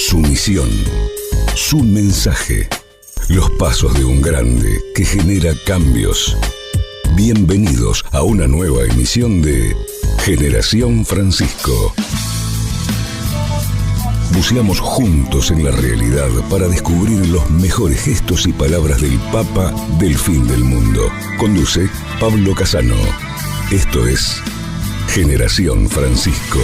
Su misión, su mensaje, los pasos de un grande que genera cambios. Bienvenidos a una nueva emisión de Generación Francisco. Buceamos juntos en la realidad para descubrir los mejores gestos y palabras del Papa del fin del mundo. Conduce Pablo Casano. Esto es Generación Francisco.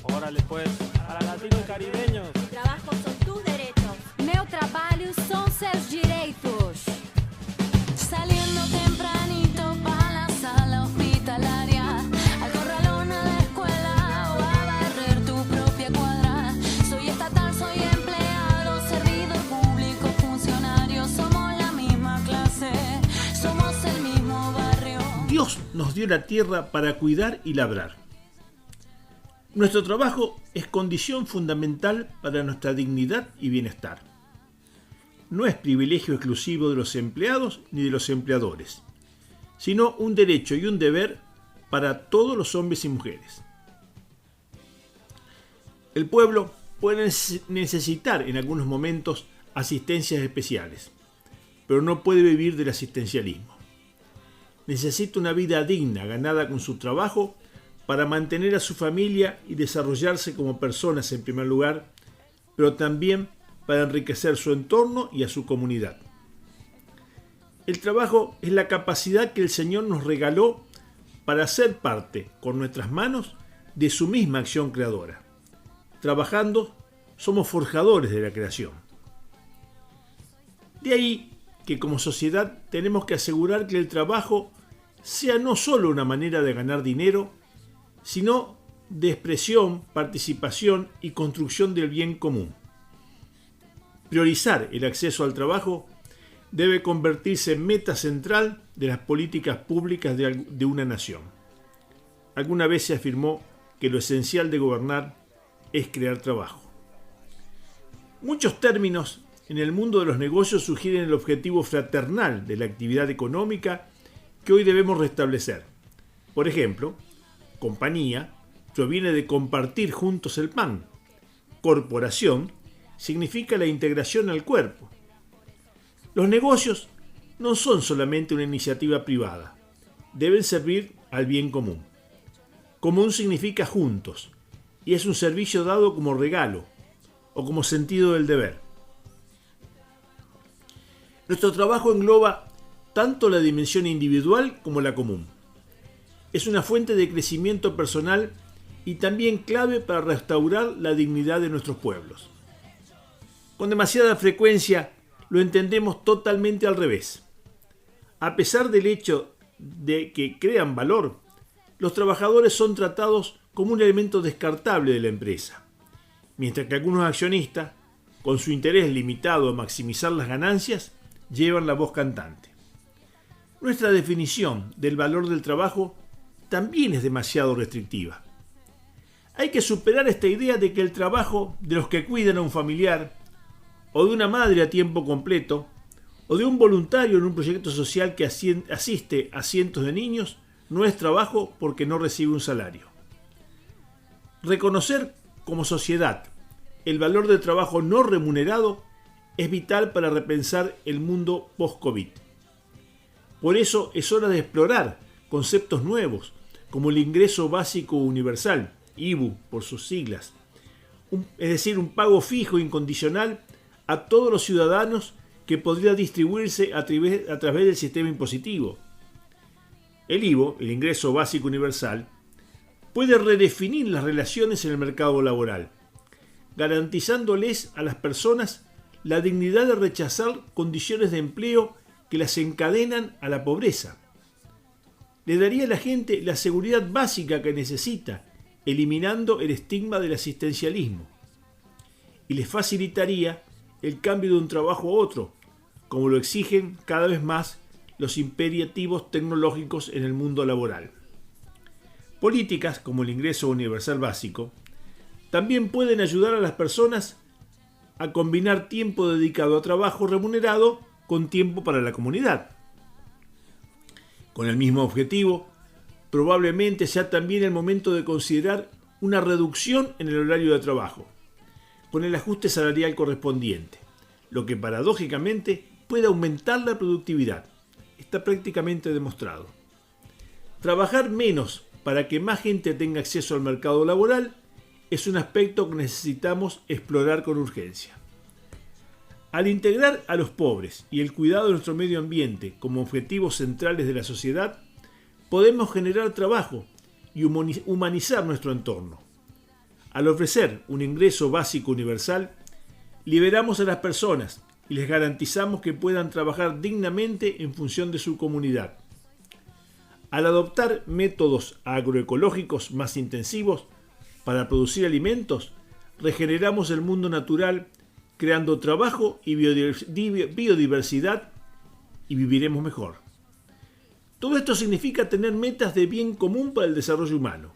Órale pues, para latinos y caribeños. Mi trabajo son tus derechos. Meu trabalho são seus direitos. Saliendo tempranito para la sala hospitalaria, al corralón a la escuela o a barrer tu propia cuadra. Soy estatal, soy empleado, servidor público, funcionario. Somos la misma clase, somos el mismo barrio. Dios nos dio la tierra para cuidar y labrar. Nuestro trabajo es condición fundamental para nuestra dignidad y bienestar. No es privilegio exclusivo de los empleados ni de los empleadores, sino un derecho y un deber para todos los hombres y mujeres. El pueblo puede necesitar en algunos momentos asistencias especiales, pero no puede vivir del asistencialismo. Necesita una vida digna, ganada con su trabajo, para mantener a su familia y desarrollarse como personas en primer lugar, pero también para enriquecer su entorno y a su comunidad. El trabajo es la capacidad que el Señor nos regaló para ser parte, con nuestras manos, de su misma acción creadora. Trabajando, somos forjadores de la creación. De ahí que como sociedad tenemos que asegurar que el trabajo sea no solo una manera de ganar dinero, sino de expresión, participación y construcción del bien común. Priorizar el acceso al trabajo debe convertirse en meta central de las políticas públicas de una nación. Alguna vez se afirmó que lo esencial de gobernar es crear trabajo. Muchos términos en el mundo de los negocios sugieren el objetivo fraternal de la actividad económica que hoy debemos restablecer. Por ejemplo, compañía proviene de compartir juntos el pan. Corporación significa la integración al cuerpo. Los negocios no son solamente una iniciativa privada, deben servir al bien común. Común significa juntos, y es un servicio dado como regalo o como sentido del deber. Nuestro trabajo engloba tanto la dimensión individual como la común. Es una fuente de crecimiento personal y también clave para restaurar la dignidad de nuestros pueblos. Con demasiada frecuencia lo entendemos totalmente al revés. A pesar del hecho de que crean valor, los trabajadores son tratados como un elemento descartable de la empresa, mientras que algunos accionistas, con su interés limitado a maximizar las ganancias, llevan la voz cantante. Nuestra definición del valor del trabajo también es demasiado restrictiva. Hay que superar esta idea de que el trabajo de los que cuidan a un familiar, o de una madre a tiempo completo, o de un voluntario en un proyecto social que asiste a cientos de niños, no es trabajo porque no recibe un salario. Reconocer como sociedad el valor del trabajo no remunerado es vital para repensar el mundo post-COVID. Por eso es hora de explorar conceptos nuevos, como el ingreso básico universal, IBU por sus siglas, es decir, un pago fijo incondicional a todos los ciudadanos que podría distribuirse a través del sistema impositivo. El IVO, el ingreso básico universal, puede redefinir las relaciones en el mercado laboral, garantizándoles a las personas la dignidad de rechazar condiciones de empleo que las encadenan a la pobreza. Le daría a la gente la seguridad básica que necesita, eliminando el estigma del asistencialismo. Y les facilitaría el cambio de un trabajo a otro, como lo exigen cada vez más los imperativos tecnológicos en el mundo laboral. Políticas como el ingreso universal básico también pueden ayudar a las personas a combinar tiempo dedicado a trabajo remunerado con tiempo para la comunidad. Con el mismo objetivo, probablemente sea también el momento de considerar una reducción en el horario de trabajo, con el ajuste salarial correspondiente, lo que paradójicamente puede aumentar la productividad. Está prácticamente demostrado. Trabajar menos para que más gente tenga acceso al mercado laboral es un aspecto que necesitamos explorar con urgencia. Al integrar a los pobres y el cuidado de nuestro medio ambiente como objetivos centrales de la sociedad, podemos generar trabajo y humanizar nuestro entorno. Al ofrecer un ingreso básico universal, liberamos a las personas y les garantizamos que puedan trabajar dignamente en función de su comunidad. Al adoptar métodos agroecológicos más intensivos para producir alimentos, regeneramos el mundo natural, creando trabajo y biodiversidad, y viviremos mejor. Todo esto significa tener metas de bien común para el desarrollo humano,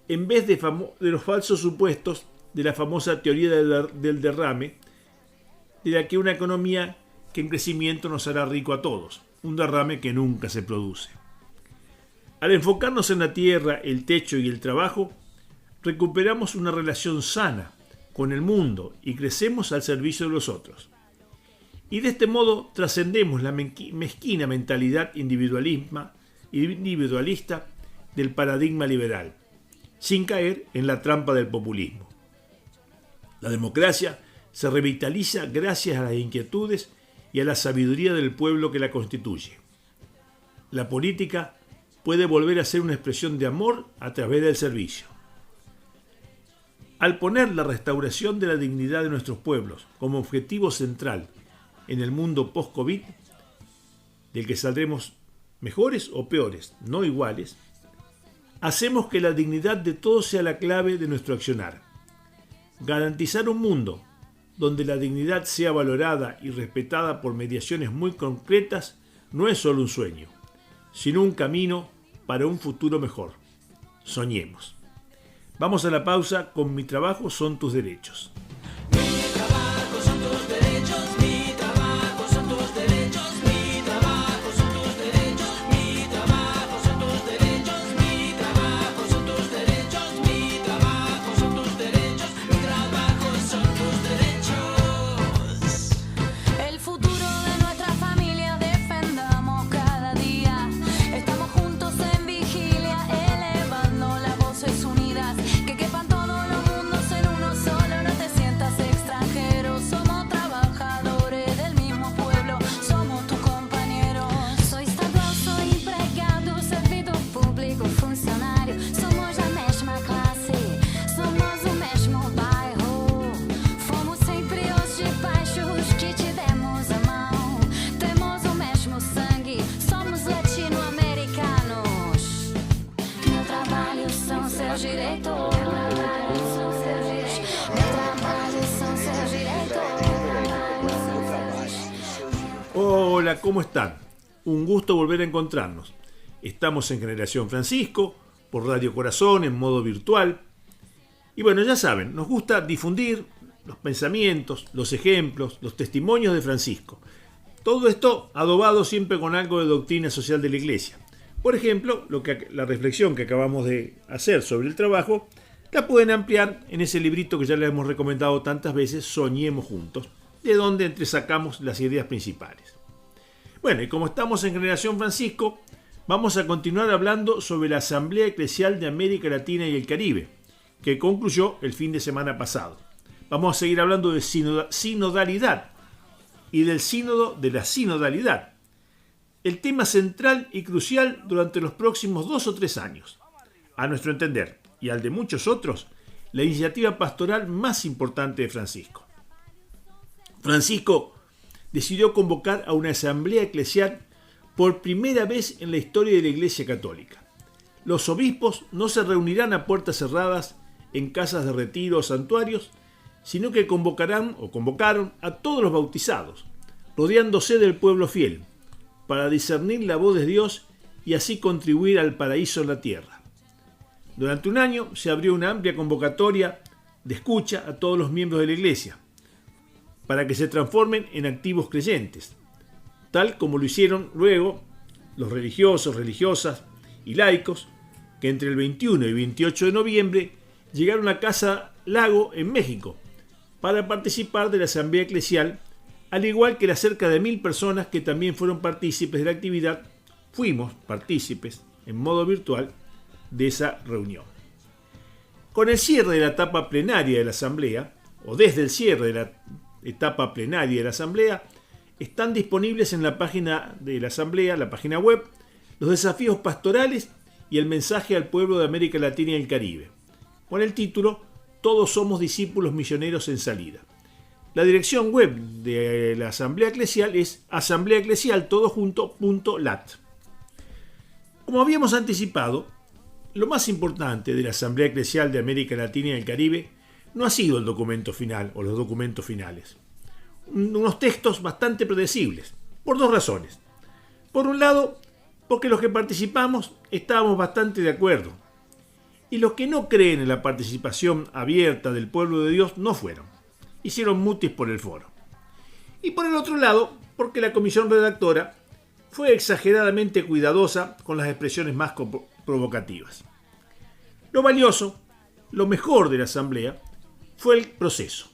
en vez de los falsos supuestos de la famosa teoría del derrame, de la que una economía que en crecimiento nos hará rico a todos, un derrame que nunca se produce. Al enfocarnos en la tierra, el techo y el trabajo, recuperamos una relación sana con el mundo y crecemos al servicio de los otros. Y de este modo trascendemos la mezquina mentalidad individualista del paradigma liberal, sin caer en la trampa del populismo. La democracia se revitaliza gracias a las inquietudes y a la sabiduría del pueblo que la constituye. La política puede volver a ser una expresión de amor a través del servicio. Al poner la restauración de la dignidad de nuestros pueblos como objetivo central en el mundo post-COVID, del que saldremos mejores o peores, no iguales, hacemos que la dignidad de todos sea la clave de nuestro accionar. Garantizar un mundo donde la dignidad sea valorada y respetada por mediaciones muy concretas no es solo un sueño, sino un camino para un futuro mejor. Soñemos. Vamos a la pausa con Mi trabajo son tus derechos. Mi trabajo son tus derechos, mi trabajo son tus derechos, mi trabajo son tus derechos, mi trabajo son tus derechos, mi trabajo son tus derechos, mi trabajo son tus derechos, mi trabajo son tus derechos. El futuro de nuestra familia defendamos cada día. Estamos juntos en vigilia, elevando las voces unidas. Que quepan todos los mundos en uno solo, no te sientas extranjero. Somos trabajadores del mismo pueblo, somos tus compañeros. Soy estadual, soy empregado, servidor público, funcionário. Somos da mesma classe, somos o mesmo bairro. Fomos sempre os de baixo, os que te demos a mão. Temos o mesmo sangue, somos latino-americanos. Meu trabalho são seus direitos. Hola, ¿cómo están? Un gusto volver a encontrarnos. Estamos en Generación Francisco, por Radio Corazón, en modo virtual. Y bueno, ya saben, nos gusta difundir los pensamientos, los ejemplos, los testimonios de Francisco. Todo esto adobado siempre con algo de doctrina social de la Iglesia. Por ejemplo, la reflexión que acabamos de hacer sobre el trabajo, la pueden ampliar en ese librito que ya les hemos recomendado tantas veces, Soñemos Juntos, de donde entresacamos las ideas principales. Bueno, y como estamos en Generación Francisco, vamos a continuar hablando sobre la Asamblea Eclesial de América Latina y el Caribe, que concluyó el fin de semana pasado. Vamos a seguir hablando de sinodalidad y del sínodo de la sinodalidad, el tema central y crucial durante los próximos 2 o 3 años. A nuestro entender, y al de muchos otros, la iniciativa pastoral más importante de Francisco. Francisco decidió convocar a una asamblea eclesial por primera vez en la historia de la Iglesia Católica. Los obispos no se reunirán a puertas cerradas en casas de retiro o santuarios, sino que convocaron a todos los bautizados, rodeándose del pueblo fiel, para discernir la voz de Dios y así contribuir al paraíso en la tierra. Durante un año se abrió una amplia convocatoria de escucha a todos los miembros de la Iglesia, para que se transformen en activos creyentes, tal como lo hicieron luego los religiosos, religiosas y laicos, que entre el 21 y 28 de noviembre llegaron a Casa Lago en México para participar de la asamblea eclesial, al igual que las cerca de 1000 personas que también fueron partícipes de la actividad. Fuimos partícipes en modo virtual de esa reunión. Con el cierre de la etapa plenaria de la asamblea, o desde el cierre de la etapa plenaria de la asamblea, están disponibles en la página de la asamblea, la página web, los desafíos pastorales y el mensaje al pueblo de América Latina y el Caribe, con el título Todos somos discípulos misioneros en salida. La dirección web de la asamblea eclesial es asambleaeclesialtodojunto.lat. Como habíamos anticipado, lo más importante de la Asamblea Eclesial de América Latina y el Caribe no ha sido el documento final o los documentos finales. Unos textos bastante predecibles, por dos razones. Por un lado, porque los que participamos estábamos bastante de acuerdo, y los que no creen en la participación abierta del pueblo de Dios no fueron. Hicieron mutis por el foro. Y por el otro lado, porque la comisión redactora fue exageradamente cuidadosa con las expresiones más provocativas. Lo valioso, lo mejor de la asamblea, fue el proceso,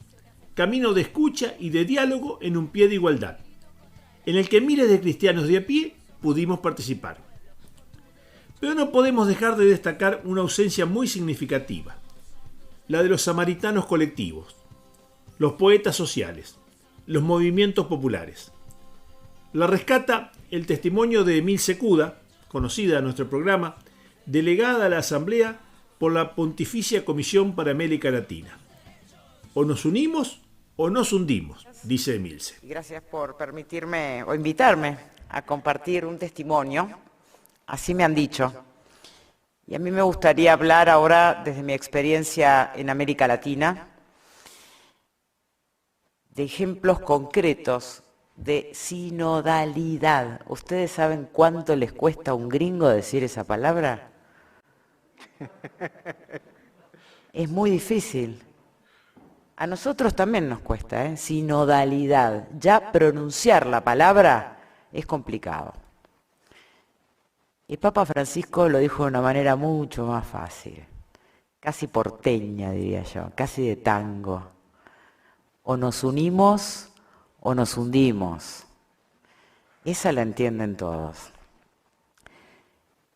camino de escucha y de diálogo en un pie de igualdad, en el que miles de cristianos de a pie pudimos participar. Pero no podemos dejar de destacar una ausencia muy significativa, la de los samaritanos colectivos, los poetas sociales, los movimientos populares. La rescata el testimonio de Emil Secuda, conocida en nuestro programa, delegada a la Asamblea por la Pontificia Comisión para América Latina. O nos unimos o nos hundimos, dice Emilce. Gracias por permitirme o invitarme a compartir un testimonio. Así me han dicho. Y a mí me gustaría hablar ahora desde mi experiencia en América Latina, de ejemplos concretos de sinodalidad. ¿Ustedes saben cuánto les cuesta a un gringo decir esa palabra? Es muy difícil. A nosotros también nos cuesta, ¿eh? Sinodalidad. Ya pronunciar la palabra es complicado. El Papa Francisco lo dijo de una manera mucho más fácil, casi porteña, diría yo, casi de tango. O nos unimos o nos hundimos. Esa la entienden todos.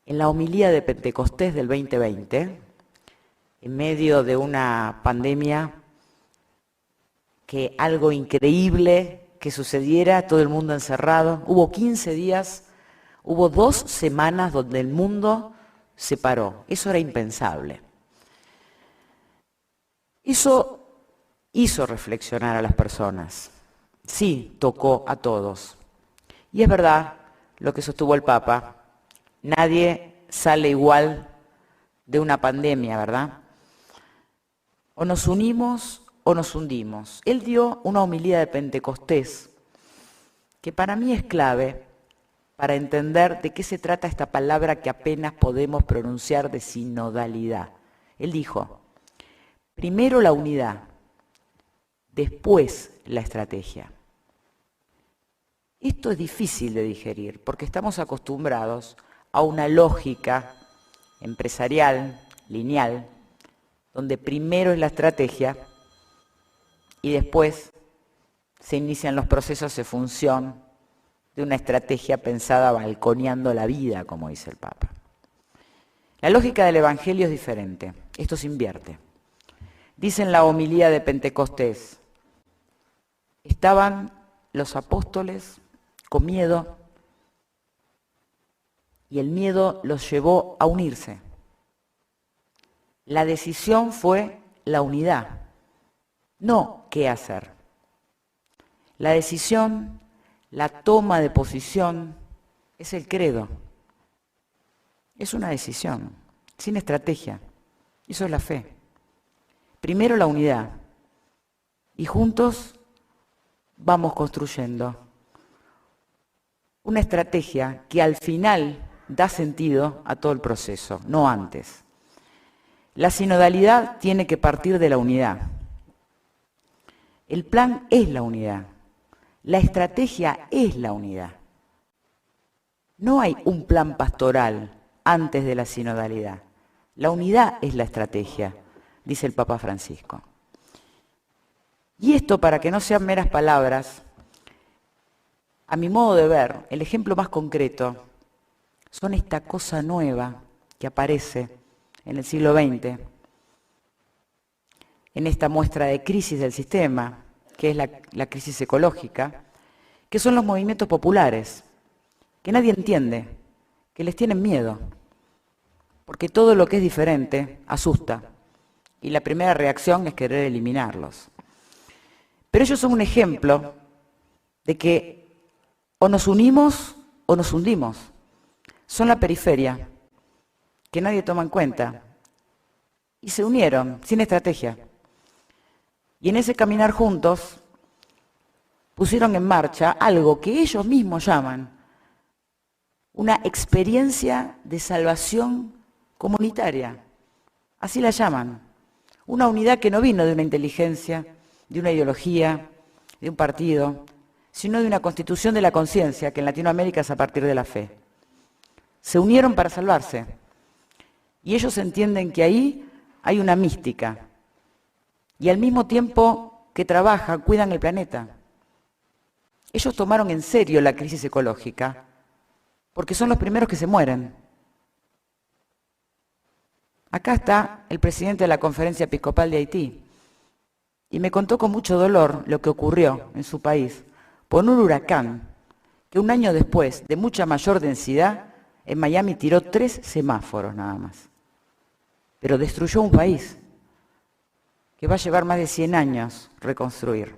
En la homilía de Pentecostés del 2020, en medio de una pandemia, que algo increíble que sucediera, todo el mundo encerrado, hubo 15 días, hubo 2 semanas donde el mundo se paró. Eso era impensable. Eso hizo reflexionar a las personas. Sí, tocó a todos. Y es verdad lo que sostuvo el Papa. Nadie sale igual de una pandemia, ¿verdad? O nos unimos o nos hundimos. Él dio una homilía de Pentecostés que para mí es clave para entender de qué se trata esta palabra que apenas podemos pronunciar de sinodalidad. Él dijo, primero la unidad, después la estrategia. Esto es difícil de digerir porque estamos acostumbrados a una lógica empresarial, lineal, donde primero es la estrategia y después se inician los procesos de función de una estrategia pensada balconeando la vida, como dice el Papa. La lógica del Evangelio es diferente. Esto se invierte. Dice en la homilía de Pentecostés, estaban los apóstoles con miedo y el miedo los llevó a unirse. La decisión fue la unidad, no qué hacer. La decisión, la toma de posición, es el credo. Es una decisión, sin estrategia. Eso es la fe. Primero la unidad y juntos vamos construyendo una estrategia que al final da sentido a todo el proceso, no antes. La sinodalidad tiene que partir de la unidad. El plan es la unidad. La estrategia es la unidad. No hay un plan pastoral antes de la sinodalidad. La unidad es la estrategia. dice el Papa Francisco. Y esto, para que no sean meras palabras, a mi modo de ver, el ejemplo más concreto son esta cosa nueva que aparece en el siglo XX, en esta muestra de crisis del sistema, que es la crisis ecológica, que son los movimientos populares, que nadie entiende, que les tienen miedo, porque todo lo que es diferente asusta, y la primera reacción es querer eliminarlos. Pero ellos son un ejemplo de que o nos unimos o nos hundimos. Son la periferia, que nadie toma en cuenta, y se unieron sin estrategia. Y en ese caminar juntos pusieron en marcha algo que ellos mismos llaman una experiencia de salvación comunitaria. Así la llaman. Una unidad que no vino de una inteligencia, de una ideología, de un partido, sino de una constitución de la conciencia, que en Latinoamérica es a partir de la fe. Se unieron para salvarse. Y ellos entienden que ahí hay una mística. Y al mismo tiempo que trabajan, cuidan el planeta. Ellos tomaron en serio la crisis ecológica, porque son los primeros que se mueren. Acá está el presidente de la Conferencia Episcopal de Haití, y me contó con mucho dolor lo que ocurrió en su país por un huracán que un año después, de mucha mayor densidad, en Miami tiró 3 semáforos nada más. Pero destruyó un país que va a llevar más de 100 años reconstruir.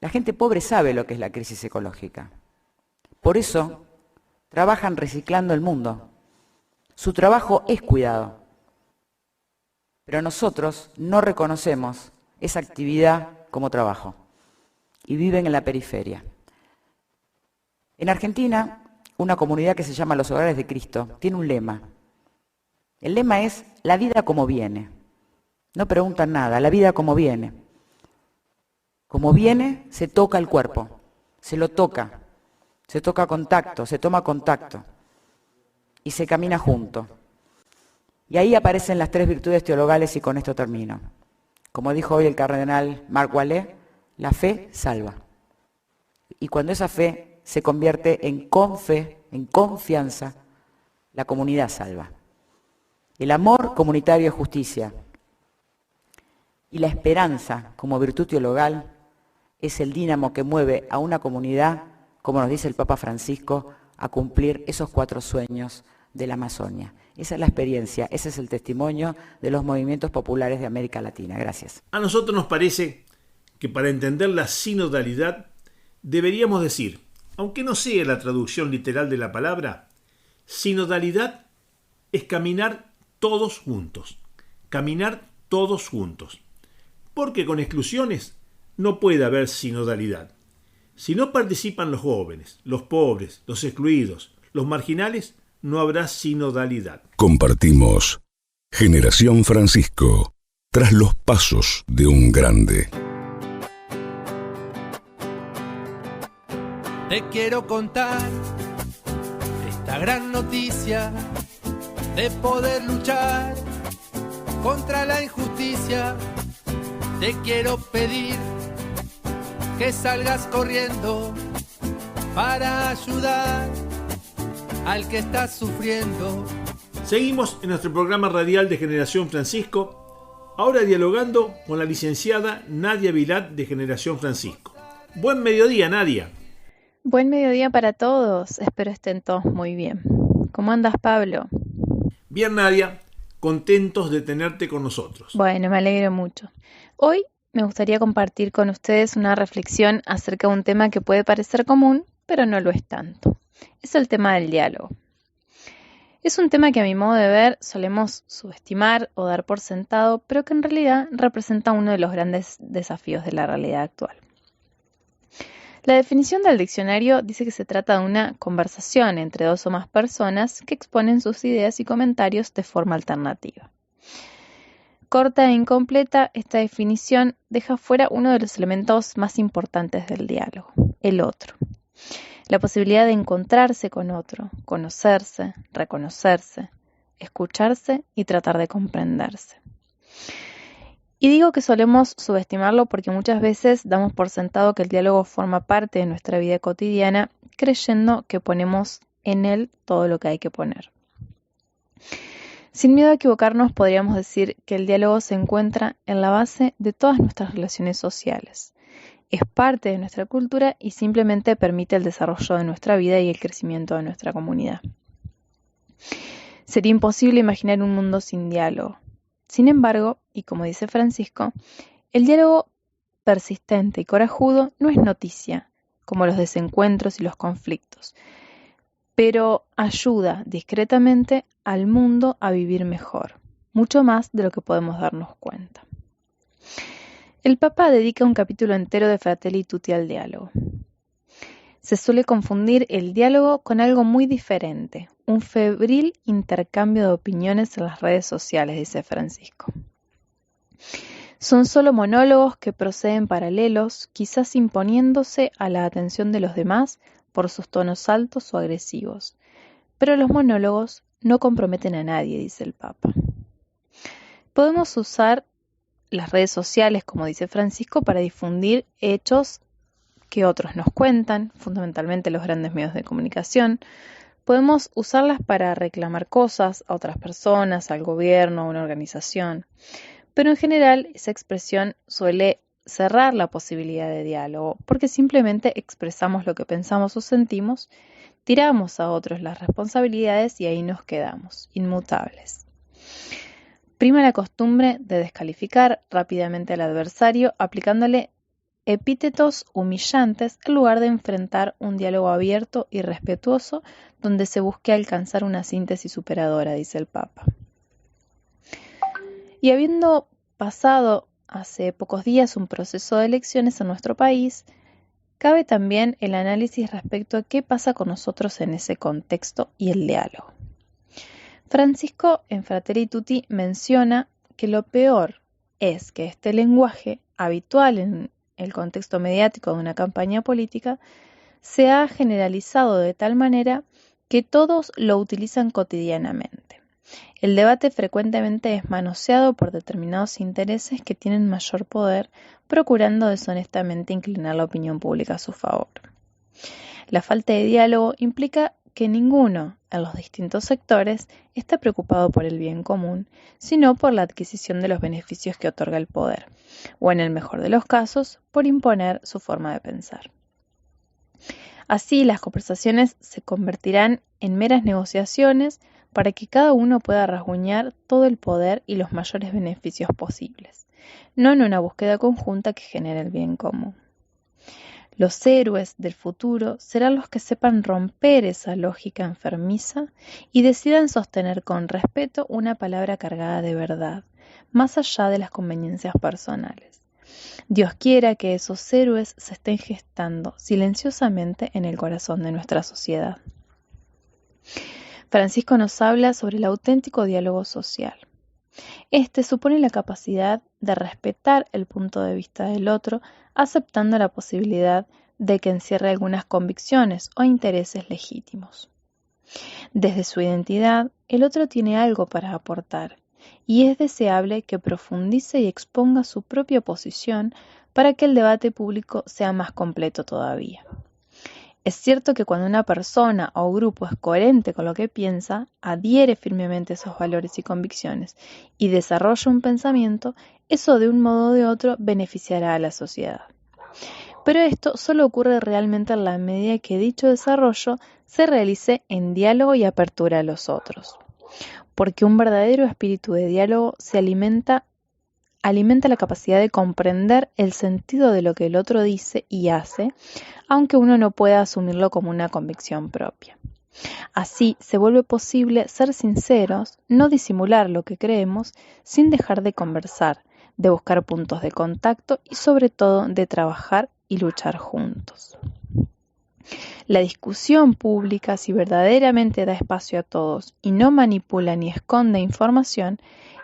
La gente pobre sabe lo que es la crisis ecológica. Por eso trabajan reciclando el mundo. Su trabajo es cuidado. Pero nosotros no reconocemos esa actividad como trabajo y viven en la periferia. En Argentina, una comunidad que se llama Los Hogares de Cristo tiene un lema. El lema es la vida como viene. No preguntan nada, la vida como viene. Como viene, se toca el cuerpo, se lo toca, se toca contacto, se toma contacto y se camina junto. Y ahí aparecen las 3 virtudes teologales y con esto termino. Como dijo hoy el cardenal Marc Wallet, la fe salva. Y cuando esa fe se convierte en confe, en confianza, la comunidad salva. El amor comunitario es justicia. Y la esperanza como virtud teologal es el dínamo que mueve a una comunidad, como nos dice el Papa Francisco, a cumplir esos 4 sueños de la Amazonia. Esa es la experiencia, ese es el testimonio de los movimientos populares de América Latina. Gracias. A nosotros nos parece que para entender la sinodalidad deberíamos decir, aunque no sea la traducción literal de la palabra, sinodalidad es caminar todos juntos. Caminar todos juntos. Porque con exclusiones no puede haber sinodalidad. Si no participan los jóvenes, los pobres, los excluidos, los marginales, no habrá sinodalidad. Compartimos Generación Francisco, tras los pasos de un grande. Te quiero contar esta gran noticia de poder luchar contra la injusticia. Te quiero pedir que salgas corriendo para ayudar al que está sufriendo. Seguimos en nuestro programa radial de Generación Francisco, ahora dialogando con la licenciada Nadia Vilat de Generación Francisco. Buen mediodía, Nadia. Buen mediodía para todos, espero estén todos muy bien. ¿Cómo andas, Pablo? Bien, Nadia, contentos de tenerte con nosotros. Bueno, me alegro mucho. Hoy me gustaría compartir con ustedes una reflexión acerca de un tema que puede parecer común, pero no lo es tanto. Es el tema del diálogo. Es un tema que a mi modo de ver solemos subestimar o dar por sentado, pero que en realidad representa uno de los grandes desafíos de la realidad actual. La definición del diccionario dice que se trata de una conversación entre 2 o más personas que exponen sus ideas y comentarios de forma alternativa. Corta e incompleta, esta definición deja fuera uno de los elementos más importantes del diálogo, el otro. La posibilidad de encontrarse con otro, conocerse, reconocerse, escucharse y tratar de comprenderse. Y digo que solemos subestimarlo porque muchas veces damos por sentado que el diálogo forma parte de nuestra vida cotidiana, creyendo que ponemos en él todo lo que hay que poner. Sin miedo a equivocarnos, podríamos decir que el diálogo se encuentra en la base de todas nuestras relaciones sociales. Es parte de nuestra cultura y simplemente permite el desarrollo de nuestra vida y el crecimiento de nuestra comunidad. Sería imposible imaginar un mundo sin diálogo. Sin embargo, y como dice Francisco, el diálogo persistente y corajudo no es noticia, como los desencuentros y los conflictos, pero ayuda discretamente al mundo a vivir mejor, mucho más de lo que podemos darnos cuenta. El Papa dedica un capítulo entero de Fratelli Tutti al diálogo. Se suele confundir el diálogo con algo muy diferente, un febril intercambio de opiniones en las redes sociales, dice Francisco. Son solo monólogos que proceden paralelos, quizás imponiéndose a la atención de los demás por sus tonos altos o agresivos. Pero los monólogos no comprometen a nadie, dice el Papa. Podemos usar las redes sociales, como dice Francisco, para difundir hechos que otros nos cuentan, fundamentalmente los grandes medios de comunicación. Podemos usarlas para reclamar cosas a otras personas, al gobierno, a una organización. Pero en general esa expresión suele cerrar la posibilidad de diálogo, porque simplemente expresamos lo que pensamos o sentimos, tiramos a otros las responsabilidades y ahí nos quedamos, inmutables. Prima la costumbre de descalificar rápidamente al adversario aplicándole epítetos humillantes en lugar de enfrentar un diálogo abierto y respetuoso donde se busque alcanzar una síntesis superadora, dice el Papa. Y habiendo pasado hace pocos días un proceso de elecciones en nuestro país, cabe también el análisis respecto a qué pasa con nosotros en ese contexto y el diálogo. Francisco en Fratelli Tutti menciona que lo peor es que este lenguaje habitual en el contexto mediático de una campaña política se ha generalizado de tal manera que todos lo utilizan cotidianamente. El debate frecuentemente es manoseado por determinados intereses que tienen mayor poder, procurando deshonestamente inclinar la opinión pública a su favor. La falta de diálogo implica que ninguno en los distintos sectores está preocupado por el bien común, sino por la adquisición de los beneficios que otorga el poder, o en el mejor de los casos, por imponer su forma de pensar. Así, las conversaciones se convertirán en meras negociaciones para que cada uno pueda rasguñar todo el poder y los mayores beneficios posibles, no en una búsqueda conjunta que genere el bien común. Los héroes del futuro serán los que sepan romper esa lógica enfermiza y decidan sostener con respeto una palabra cargada de verdad, más allá de las conveniencias personales. Dios quiera que esos héroes se estén gestando silenciosamente en el corazón de nuestra sociedad. Francisco nos habla sobre el auténtico diálogo social. Este supone la capacidad de respetar el punto de vista del otro, aceptando la posibilidad de que encierre algunas convicciones o intereses legítimos. Desde su identidad, el otro tiene algo para aportar, y es deseable que profundice y exponga su propia posición para que el debate público sea más completo todavía. Es cierto que cuando una persona o grupo es coherente con lo que piensa, adhiere firmemente a esos valores y convicciones y desarrolla un pensamiento, eso de un modo o de otro beneficiará a la sociedad. Pero esto solo ocurre realmente en la medida que dicho desarrollo se realice en diálogo y apertura a los otros. Porque un verdadero espíritu de diálogo se alimenta la capacidad de comprender el sentido de lo que el otro dice y hace, aunque uno no pueda asumirlo como una convicción propia. Así se vuelve posible ser sinceros, no disimular lo que creemos, sin dejar de conversar, de buscar puntos de contacto y sobre todo de trabajar y luchar juntos. La discusión pública, si verdaderamente da espacio a todos y no manipula ni esconde información,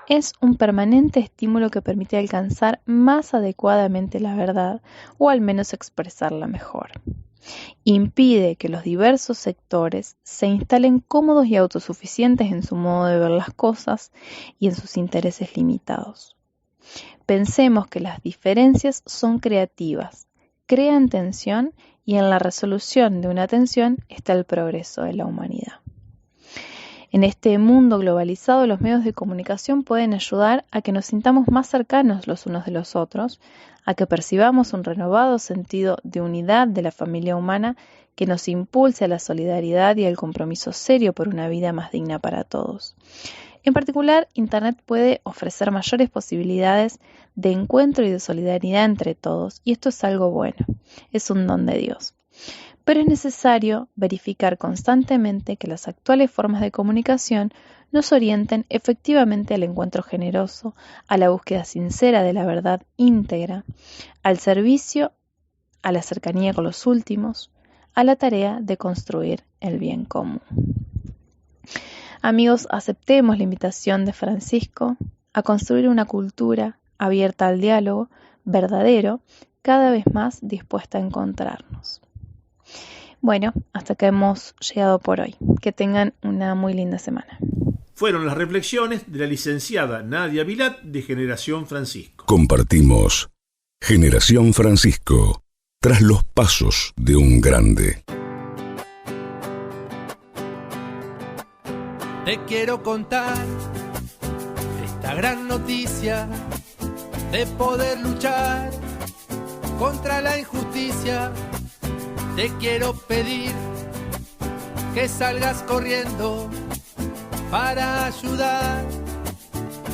es un permanente estímulo que permite alcanzar más adecuadamente la verdad o al menos expresarla mejor. Impide que los diversos sectores se instalen cómodos y autosuficientes en su modo de ver las cosas y en sus intereses limitados. Pensemos que las diferencias son creativas, crean tensión y en la resolución de una tensión está el progreso de la humanidad. En este mundo globalizado, los medios de comunicación pueden ayudar a que nos sintamos más cercanos los unos de los otros, a que percibamos un renovado sentido de unidad de la familia humana que nos impulse a la solidaridad y al compromiso serio por una vida más digna para todos. En particular, Internet puede ofrecer mayores posibilidades de encuentro y de solidaridad entre todos, y esto es algo bueno, es un don de Dios. Pero es necesario verificar constantemente que las actuales formas de comunicación nos orienten efectivamente al encuentro generoso, a la búsqueda sincera de la verdad íntegra, al servicio, a la cercanía con los últimos, a la tarea de construir el bien común. Amigos, aceptemos la invitación de Francisco a construir una cultura abierta al diálogo, verdadero, cada vez más dispuesta a encontrarnos. Bueno, hasta acá hemos llegado por hoy. Que tengan una muy linda semana. Fueron las reflexiones de la licenciada Nadia Vilat de Generación Francisco. Compartimos Generación Francisco, tras los pasos de un grande. Te quiero contar esta gran noticia de poder luchar contra la injusticia. Te quiero pedir que salgas corriendo para ayudar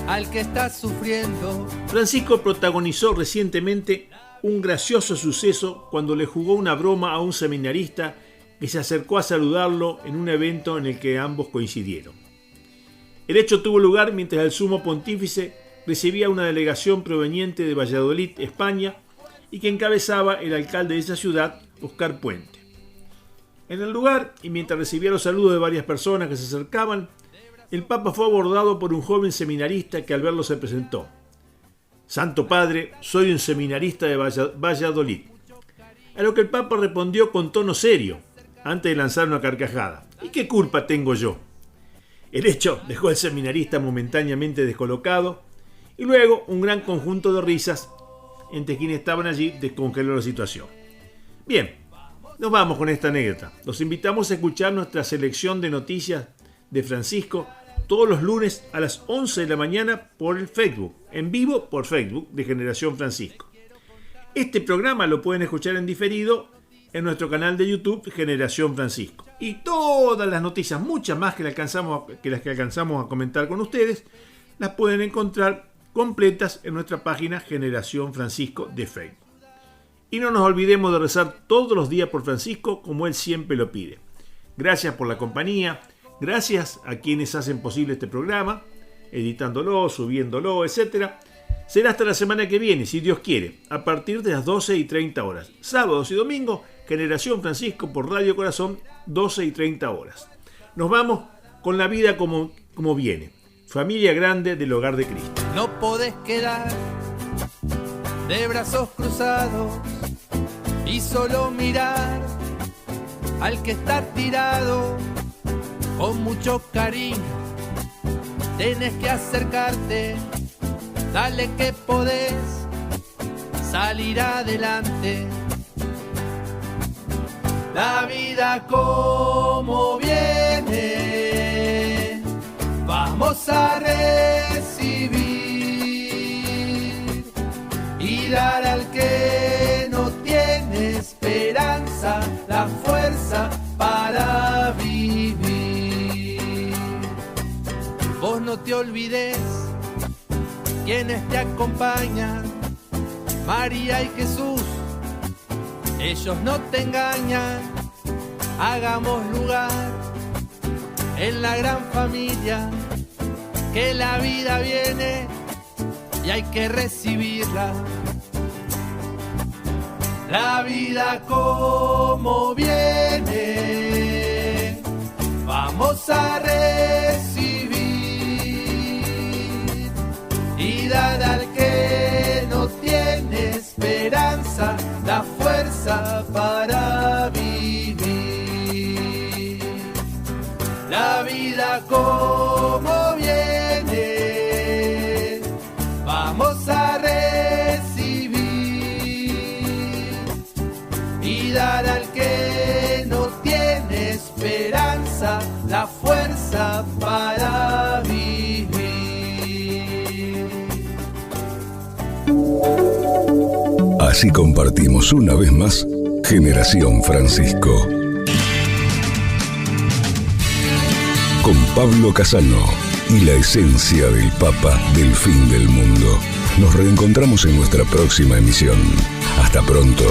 al que está sufriendo. Francisco protagonizó recientemente un gracioso suceso cuando le jugó una broma a un seminarista que se acercó a saludarlo en un evento en el que ambos coincidieron. El hecho tuvo lugar mientras el sumo pontífice recibía una delegación proveniente de Valladolid, España, y que encabezaba el alcalde de esa ciudad, Óscar Puente. En el lugar, y mientras recibía los saludos de varias personas que se acercaban, el Papa fue abordado por un joven seminarista que al verlo se presentó. «Santo Padre, soy un seminarista de Valladolid». A lo que el Papa respondió con tono serio, antes de lanzar una carcajada. «¿Y qué culpa tengo yo?». El hecho dejó al seminarista momentáneamente descolocado, y luego un gran conjunto de risas entre quienes estaban allí descongeló la situación. Bien, nos vamos con esta anécdota. Los invitamos a escuchar nuestra selección de noticias de Francisco todos los lunes a las 11 de la mañana por el Facebook, en vivo por Facebook de Generación Francisco. Este programa lo pueden escuchar en diferido en nuestro canal de YouTube Generación Francisco. Y todas las noticias, muchas más que las que alcanzamos a comentar con ustedes, las pueden encontrar completas en nuestra página Generación Francisco de Facebook. Y no nos olvidemos de rezar todos los días por Francisco como él siempre lo pide. Gracias por la compañía, gracias a quienes hacen posible este programa, editándolo, subiéndolo, etc. Será hasta la semana que viene, si Dios quiere, a partir de las 12:30 horas. Sábados y domingos, Generación Francisco por Radio Corazón, 12:30 horas. Nos vamos con la vida como viene. Familia grande del hogar de Cristo. No podés quedar de brazos cruzados y solo mirar al que está tirado con mucho cariño. Tenés que acercarte, dale que podés salir adelante. La vida como viene, vamos a recibir y dar al que no tiene esperanza la fuerza para vivir. Vos no te olvides quienes te acompañan, María y Jesús, ellos no te engañan. Hagamos lugar en la gran familia, que la vida viene y hay que recibirla. La vida como viene, vamos a recibir y dar al que no tiene esperanza la fuerza para vivir. la fuerza para vivir. Así compartimos una vez más Generación Francisco. Con Pablo Casano y la esencia del Papa del fin del mundo. Nos reencontramos en nuestra próxima emisión. Hasta pronto.